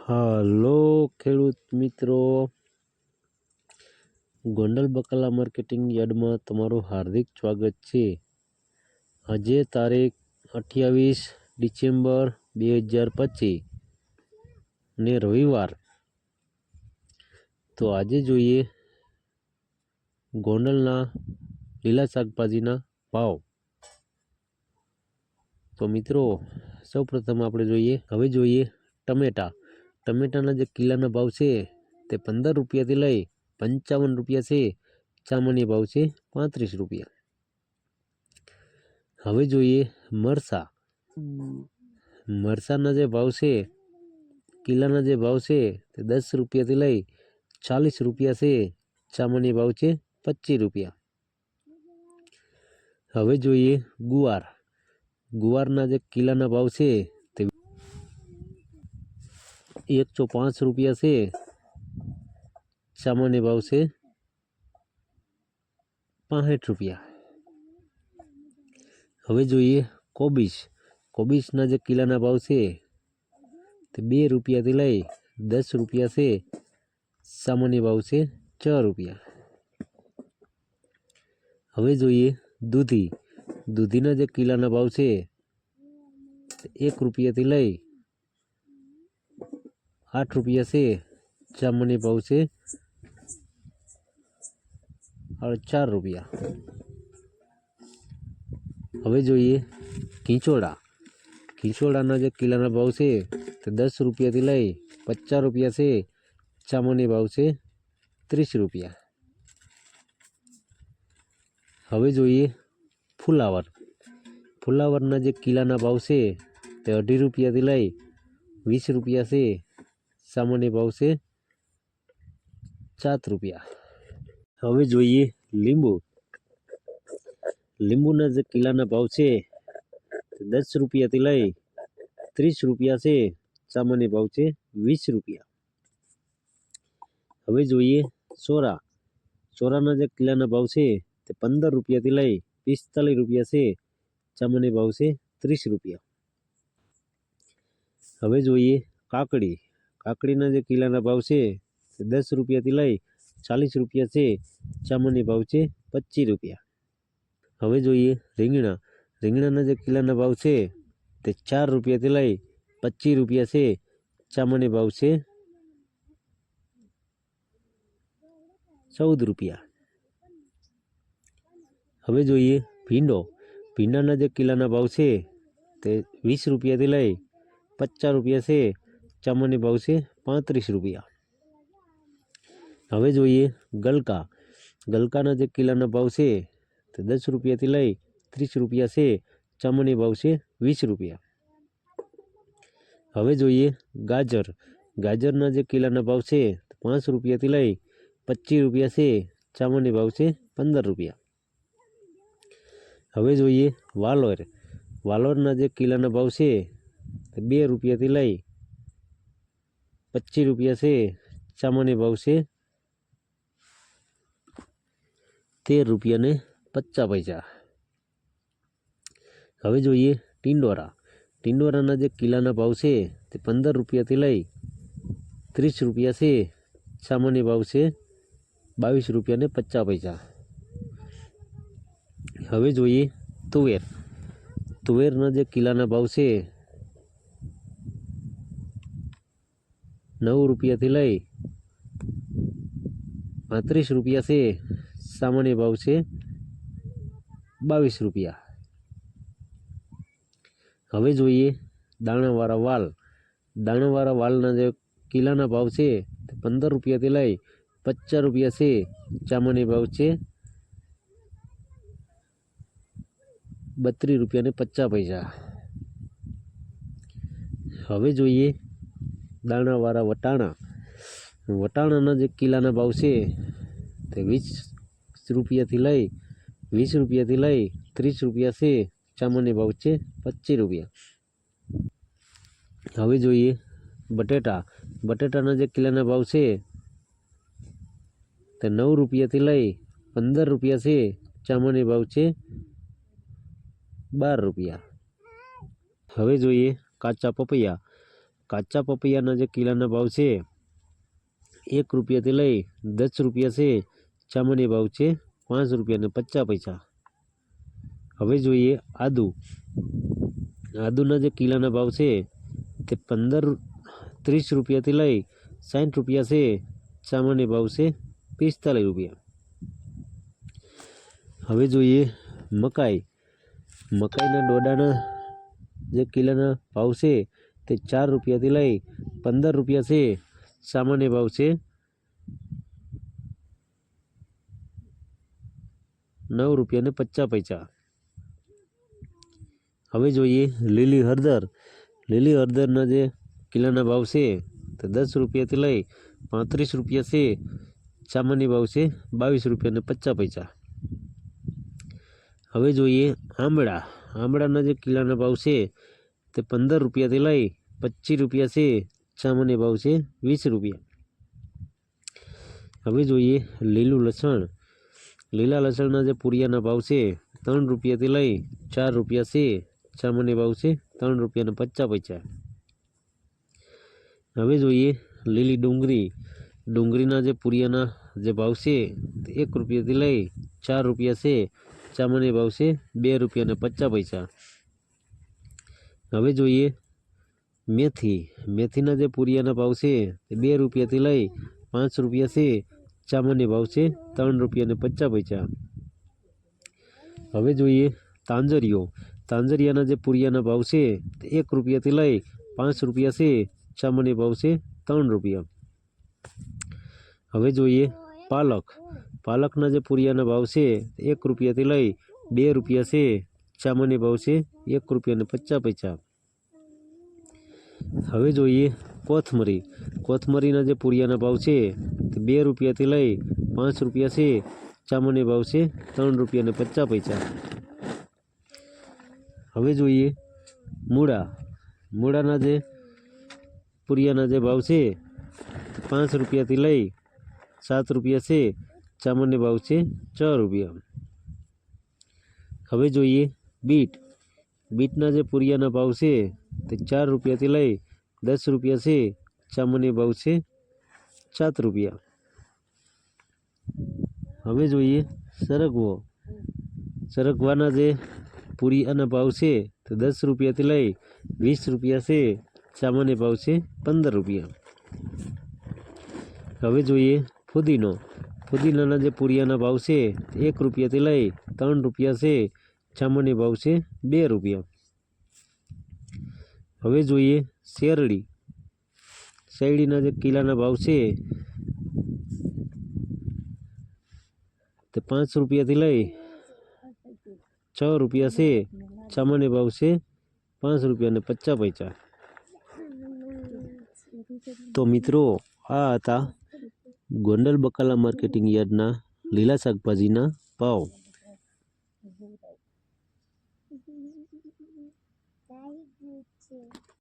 હાલો ખેડૂત મિત્રો, ગોંડલ બકાલા માર્કેટિંગ યાર્ડમાં તમારું હાર્દિક સ્વાગત છે। આજે તારીખ 28 ડિસેમ્બર 2025 ને રવિવાર। તો આજે જોઈએ ગોંડલના લીલા શાકભાજીના ભાવ। તો મિત્રો સૌપ્રથમ આપણે જોઈએ ટમેટાના જે કિલ્લાના ભાવ છે તે 15 રૂપિયાથી લઈ 55 રૂપિયા છે। સામાન્ય ભાવ છે 35 રૂપિયા। હવે જોઈએ મરસાના જે ભાવ છે, કિલ્લાના જે ભાવ છે તે 10 રૂપિયાથી લઈ 40 રૂપિયા છે। સામાન્ય ભાવ છે 25 રૂપિયા। હવે જોઈએ ગુવારના જે કિલ્લાના ભાવ છે તે 105 રૂપિયા છે। સામાન્ય ભાવ છે 65 રૂપિયા। હવે જોઈએ કોબીજના જે કિલ્લાના ભાવ છે તે 2 રૂપિયાથી લઈ 10 રૂપિયા છે। સામાન્ય ભાવ છે 6 રૂપિયા। હવે જોઈએ દૂધીના જે કિલ્લાના ભાવ છે તે 1 રૂપિયાથી લઈ 8 રૂપિયા છે। સામાન્ય ભાવ છે 4 રૂપિયા। હવે જોઈએ ખીંચોડાના જે કિલ્લાના ભાવ છે તે 10 રૂપિયાથી લઈ 50 રૂપિયા છે। સામાન્ય ભાવ છે 30 રૂપિયા। હવે જોઈએ ફુલાવરના જે કિલ્લાના ભાવ છે તે 2.5 રૂપિયાથી લઈ 20 રૂપિયા છે। સામાન્ય ભાવ છે 7 રૂપિયા। હવે જોઈએ લીંબુના જે કિલ્લાના ભાવ છે તે 10 રૂપિયાથી લઈ 30 રૂપિયા છે। સામાન્ય ભાવ છે 20 રૂપિયા। હવે જોઈએ સોરાના જે કિલ્લાના ભાવ છે તે 15 રૂપિયાથી લઈ 45 રૂપિયા છે। સામાન્ય ભાવ છે 30 રૂપિયા। હવે જોઈએ કાકડીના જે કિલ્લાના ભાવ છે તે 10 રૂપિયાથી લઈ 40 રૂપિયા છે। સામાન્ય ભાવ છે 25 રૂપિયા। હવે જોઈએ રીંગણાના જે કિલ્લાના ભાવ છે તે 4 રૂપિયાથી લઈ 25 રૂપિયા છે। સામાન્ય ભાવ છે 14 રૂપિયા। હવે જોઈએ ભીંડાના જે કિલ્લાના ભાવ છે તે 20 રૂપિયાથી લઈ 50 રૂપિયા છે। સામાન્ય ભાવ છે 35 રૂપિયા। હવે જોઈએ ગલકાના જે કિલ્લાના ભાવ છે તે 10 રૂપિયાથી લઈ 30 રૂપિયા છે। સામાન્ય ભાવ છે 20 રૂપિયા। હવે જોઈએ ગાજરના જે કિલ્લાના ભાવ છે 5 રૂપિયાથી લઈ 25 રૂપિયા છે। સામાન્ય ભાવ છે 15 રૂપિયા। હવે જોઈએ વાલોરના જે કિલ્લાના ભાવ છે તે 2 રૂપિયાથી લઈ 25 રૂપિયા છે। સામાન્ય ભાવ છે 13 રૂપિયા ને 50 પૈસા। હવે જોઈએ ટિંડોરાના જે કિલ્લાના ભાવ છે તે 15 રૂપિયાથી લઈ 30 રૂપિયા છે। સામાન્ય ભાવ છે 22 રૂપિયા ને 50 પૈસા। હવે જોઈએ તુવેરના જે કિલ્લાના ભાવ છે 9 રૂપિયાથી લઈ 35 રૂપિયા છે। સામાન્ય ભાવ છે 22 રૂપિયા। હવે જોઈએ દાણાવાળા વાલના જે કિલ્લાના ભાવ છે તે 15 રૂપિયાથી લઈ 50 રૂપિયા છે। સામાન્ય ભાવ છે 32 રૂપિયા ને 50 પૈસા। હવે જોઈએ દાણાવાળા વટાણાના જે કિલ્લાના ભાવ છે તે 20 રૂપિયાથી લઈ 30 રૂપિયા છે। સામાન્ય ભાવ છે 25 રૂપિયા। હવે જોઈએ બટેટાના જે કિલ્લાના ભાવ છે તે 9 રૂપિયાથી લઈ 15 રૂપિયા છે। સામાન્ય ભાવ છે 12 રૂપિયા। હવે જોઈએ કાચા કાચા પપૈયાના જે કિલાના ભાવ છે 1 રૂપિયાથી લઈ 10 રૂપિયા છે. સામાન્ય ભાવ છે 5 રૂપિયા ને 50 પૈસા. હવે જોઈએ આદુ. આદુના જે કિલાના ભાવ છે તે 30 રૂપિયાથી લઈ 60 રૂપિયા છે. સામાન્ય ભાવ છે 45 રૂપિયા. હવે જોઈએ મકાઈ. મકાઈના ડોડાના જે કિલાના ભાવ છે તે 4 રૂપિયાથી લઈ 15 રૂપિયા છે. સામાન્ય ભાવ છે 9 રૂપિયા ને 50 પૈસા. હવે જોઈએ લીલી હળદર. લીલી હળદરના જે કિલાના ભાવ છે તે 10 રૂપિયાથી લઈ 35 રૂપિયા છે. સામાન્ય ભાવ છે 22 રૂપિયા ને 50 પૈસા. હવે જોઈએ આંબળા. આંબળાના જે કિલાના ભાવ છે તે 15 રૂપિયાથી લઈ 25 રૂપિયા છે. સામાન્ય ભાવ છે 20 રૂપિયા. હવે જોઈએ લીલું લસણ. લીલા લસણના જે પૂરિયાના ભાવ છે 3 રૂપિયાથી લઈ 4 રૂપિયા છે. સામાન્ય ભાવ છે 3 રૂપિયા ને 50 પૈસા. હવે જોઈએ લીલી ડુંગળી. ડુંગળીના જે પૂરિયાના જે ભાવ છે તે 1 રૂપિયાથી લઈ 4 રૂપિયા છે. સામાન્ય ભાવ છે 2 રૂપિયા ને 50 પૈસા. હવે જોઈએ મેથી. મેથીના જે પૂરિયાના ભાવ છે તે 2 રૂપિયાથી લઈ 5 રૂપિયા છે. સામાન્ય ભાવ છે 3 રૂપિયા ને 50 પૈસા. હવે જોઈએ તાંજરીઓ. તાંજરિયાના જે પૂરિયાના ભાવ છે તે 1 રૂપિયાથી લઈ 5 રૂપિયા છે. સામાન્ય ભાવ છે 3 રૂપિયા. હવે જોઈએ પાલક. પાલકના જે પૂરિયાના ભાવ છે તે 1 રૂપિયાથી લઈ 2 રૂપિયા છે. સામાન્ય ભાવ છે 1 રૂપિયા ને 50 પૈસા. હવે જોઈએ કોથમરી. કોથમરીના જે પૂરિયાના ભાવ છે તે 2 રૂપિયાથી લઈ 5 રૂપિયા છે. સામાન્ય ભાવ છે 3 રૂપિયા ને 50 પૈસા. હવે જોઈએ મૂળા. મૂળાના જે પૂરિયાના જે ભાવ છે તે 5 રૂપિયાથી લઈ 7 રૂપિયા છે. સામાન્ય ભાવ છે 6 રૂપિયા. હવે જોઈએ બીટ. બીટના જે પૂરિયાના ભાવ છે તે 4 રૂપિયાથી લઈ 10 રૂપિયા છે. સામાન્ય ભાવ છે 7 રૂપિયા. હવે જોઈએ સરગવો. સરગવાના જે પૂરિયાના ભાવ છે તે 10 રૂપિયાથી લઈ 20 રૂપિયા છે. સામાન્ય ભાવ છે 15 રૂપિયા. હવે જોઈએ ફુદીનો. ફુદીનાના જે પૂરિયાના ભાવ છે તે 1 રૂપિયાથી લઈ 3 રૂપિયા છે. સામાન્ય ભાવ છે 2 રૂપિયા. હવે જોઈએ શેરડી. શેરડીના જે કિલાના ભાવ છે તે 5 રૂપિયાથી લઈ 6 રૂપિયા છે. સામાન્ય ભાવ છે 5 રૂપિયા ને 50 પૈસા. તો મિત્રો આ હતા ગોંડલ બકાલા માર્કેટિંગ યાર્ડના લીલા શાકભાજીના ભાવ. Very good.